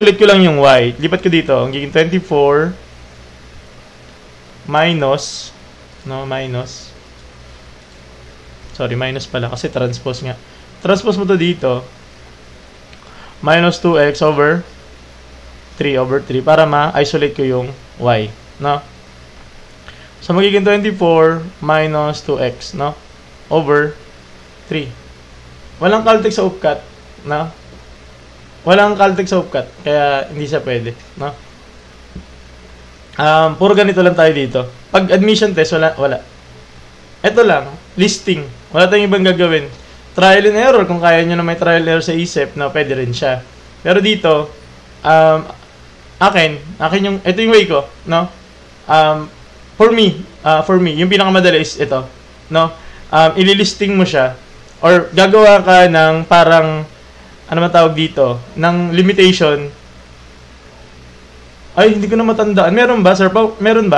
i-calculate ko lang yung y. Lipat ko dito. Ang giging 24 minus, no, minus. Sorry, minus pala kasi transpose nga. Transpose mo to dito. Minus 2x over 3 para ma-isolate ko yung y, no? So, magiging 24 minus 2x, no? Over 3. Walang Caltech sa upcut, no? Walang Caltech sa upcut, kaya hindi siya pwede, no? Puro ganito lang tayo dito. Pag admission test, wala. Ito lang, listing. Wala tayong ibang gagawin. Trial and error, kung kaya nyo na may trial and error sa isip, no, pwede rin siya. Pero dito, akin yung, ito yung way ko, no? For me, yung pinakamadali is ito, no? Ililisting mo siya, or gagawa ka ng parang, ano man tawag dito, ng limitation. Ay, hindi ko na matandaan. Meron ba, Sir Pao? Meron ba?